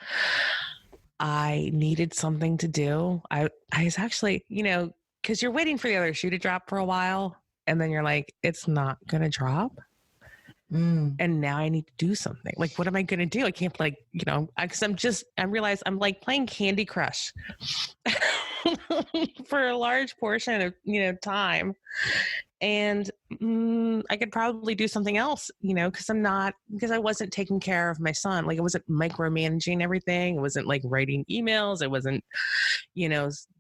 I needed something to do. I was actually, because you're waiting for the other shoe to drop for a while and then you're like, it's not going to drop. And now I need to do something. Like, what am I going to do? I can't because I realize I'm like playing Candy Crush for a large portion of, time. And I could probably do something else, because I wasn't taking care of my son. Like I wasn't micromanaging everything. It wasn't like writing emails. It wasn't,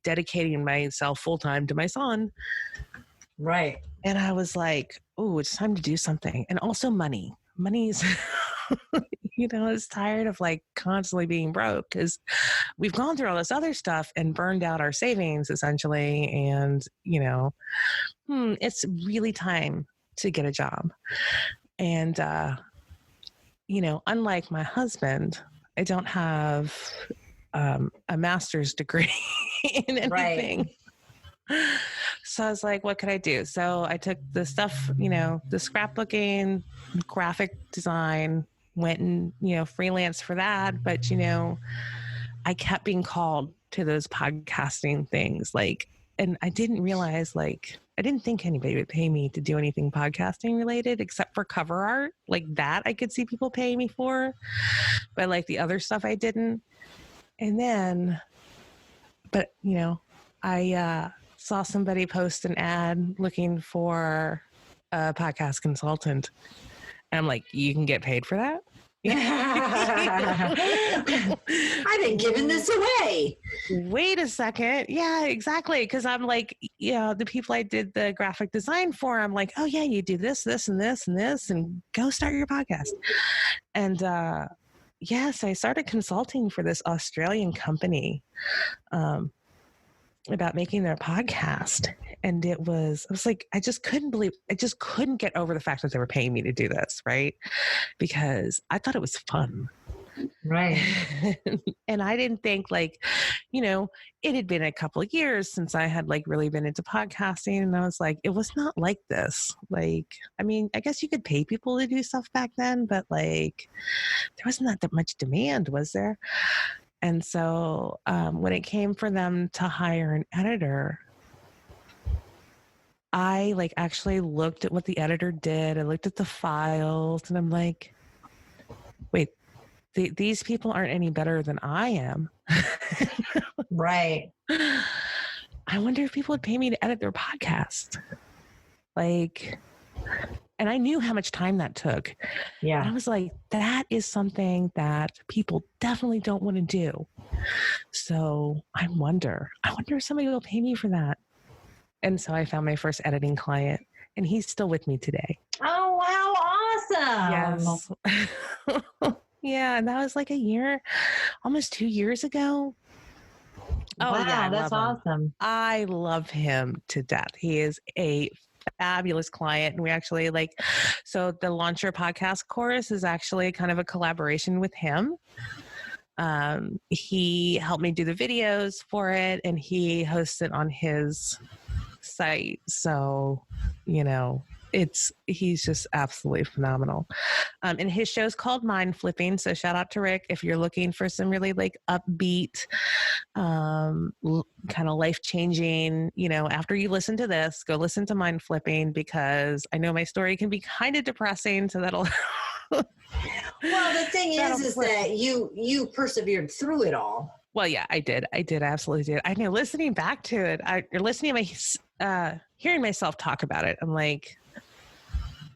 dedicating myself full time to my son. Right. And I was like, oh, it's time to do something. And also money's, is tired of like constantly being broke because we've gone through all this other stuff and burned out our savings essentially. And, it's really time to get a job. And, unlike my husband, I don't have a master's degree in anything. Right. So I was like, what could I do? So I took the stuff, the scrapbooking, graphic design, went and, freelance for that. But, I kept being called to those podcasting things. Like, and I didn't realize, like, I didn't think anybody would pay me to do anything podcasting related except for cover art. Like that I could see people paying me for, but like the other stuff I didn't. And then, but, I, saw somebody post an ad looking for a podcast consultant. And I'm like, you can get paid for that? I've been giving this away. Wait a second. Yeah, exactly. Because I'm like, the people I did the graphic design for, I'm like, oh yeah, you do this, this, and this, and this, and go start your podcast. And yes, I started consulting for this Australian company. about making their podcast. And I was like, I just couldn't get over the fact that they were paying me to do this. Right. Because I thought it was fun. Right. And I didn't think like, it had been a couple of years since I had like really been into podcasting. And I was like, it was not like this. Like, I mean, I guess you could pay people to do stuff back then, but like, there wasn't that much demand, was there? And so when it came for them to hire an editor, I like actually looked at what the editor did. I looked at the files and I'm like, wait, these people aren't any better than I am. Right. I wonder if people would pay me to edit their podcast. Like, and I knew how much time that took. Yeah. And I was like, that is something that people definitely don't want to do. So I wonder if somebody will pay me for that. And so I found my first editing client, and he's still with me today. Oh, wow. Awesome. Yes. Yeah. And that was like almost 2 years ago. Oh, wow, yeah, that's awesome. I love him to death. He is a fabulous client. And we actually so the Launch Your Podcast course is actually kind of a collaboration with him. He helped me do the videos for it, and he hosts it on his site. So, he's just absolutely phenomenal. And his show's called Mind Flipping. So shout out to Rick if you're looking for some really upbeat, kind of life-changing, after you listen to this, go listen to Mind Flipping, because I know my story can be kind of depressing. So that'll... Well, the thing is that you persevered through it all. Well, yeah, I did. I absolutely did. I know, listening back to it, listening to hearing myself talk about it, I'm like,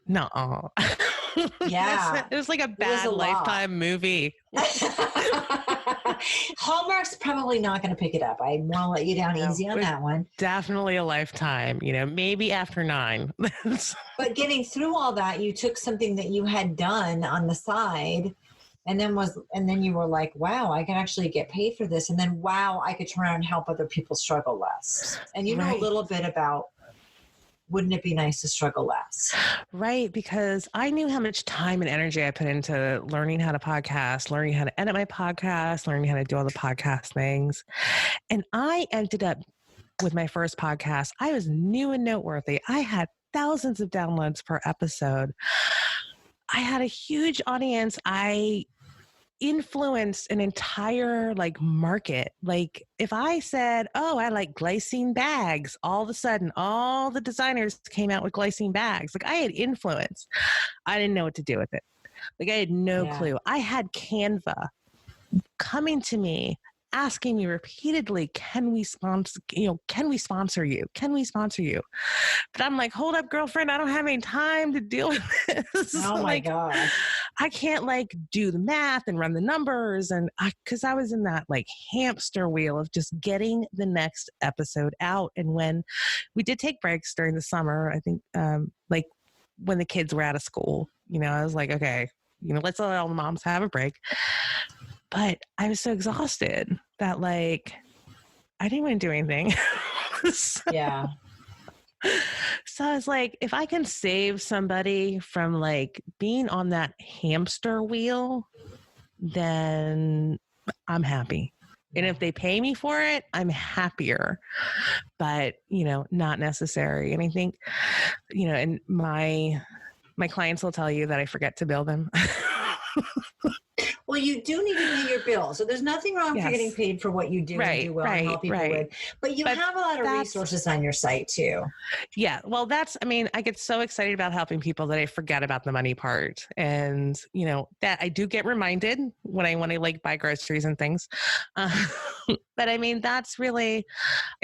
no. Yeah. It was like a bad Lifetime movie. Hallmark's probably not going to pick it up. I want to let you down easy on that one. Definitely a Lifetime, maybe after 9. But getting through all that, you took something that you had done on the side, and then you were like, wow, I can actually get paid for this. And then, wow, I could turn around and help other people struggle less. And you know a little bit about, wouldn't it be nice to struggle less? Right. Because I knew how much time and energy I put into learning how to podcast, learning how to edit my podcast, learning how to do all the podcast things. And I ended up with my first podcast. I was new and noteworthy. I had thousands of downloads per episode. I had a huge audience. I influenced an entire market. Like if I said, oh, I like glycine bags, all of a sudden all the designers came out with glycine bags. Like I had influence. I didn't know what to do with it. Like I had no clue. I had Canva coming to me, asking me repeatedly, can we sponsor you? Can we sponsor you? But I'm like, hold up, girlfriend. I don't have any time to deal with this. Oh my God. I can't do the math and run the numbers. And cause I was in that hamster wheel of just getting the next episode out. And when we did take breaks during the summer, I think, when the kids were out of school, I was like, okay, let's let all the moms have a break. But I was so exhausted that I didn't want to do anything. Yeah. So I was like, if I can save somebody from being on that hamster wheel, then I'm happy. And if they pay me for it, I'm happier, but not necessary. And I think, and my clients will tell you that I forget to bill them. Well, you do need to pay your bills. So there's nothing wrong for getting paid for what you do and do well and help people with. But you have a lot of resources on your site too. Yeah. Well, I get so excited about helping people that I forget about the money part. And, that I do get reminded when I want to buy groceries and things. But that's really,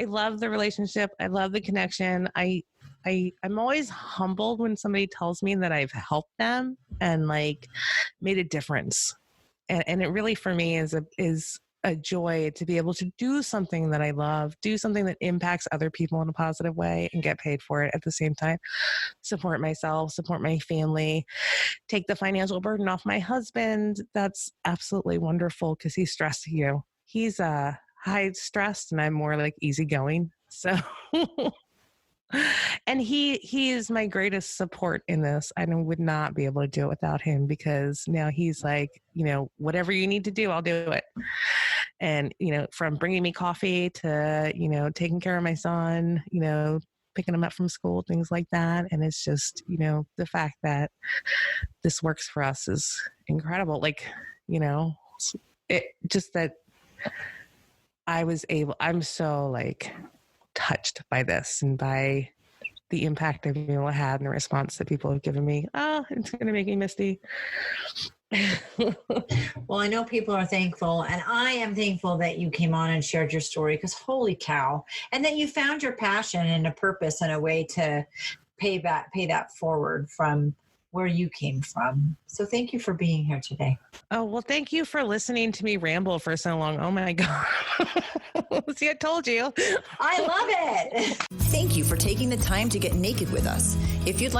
I love the relationship. I love the connection. I'm always humbled when somebody tells me that I've helped them and made a difference. And it really, for me, is a joy to be able to do something that I love, do something that impacts other people in a positive way and get paid for it at the same time. Support myself, support my family, take the financial burden off my husband. That's absolutely wonderful because he's stressing you. He's high stressed and I'm more like easygoing. So, and he is my greatest support in this. I would not be able to do it without him, because now he's like, whatever you need to do, I'll do it. And, from bringing me coffee to, taking care of my son, picking him up from school, things like that. And it's just, the fact that this works for us is incredible. Like, it just that I'm so like touched by this and by the impact I've been able to have and the response that people have given me. Oh, it's going to make me misty. Well, I know people are thankful, and I am thankful that you came on and shared your story, because holy cow, and that you found your passion and a purpose and a way to pay that forward from where you came from. So thank you for being here today. Oh, well, thank you for listening to me ramble for so long. Oh my God. See, I told you. I love it. Thank you for taking the time to get naked with us. If you'd like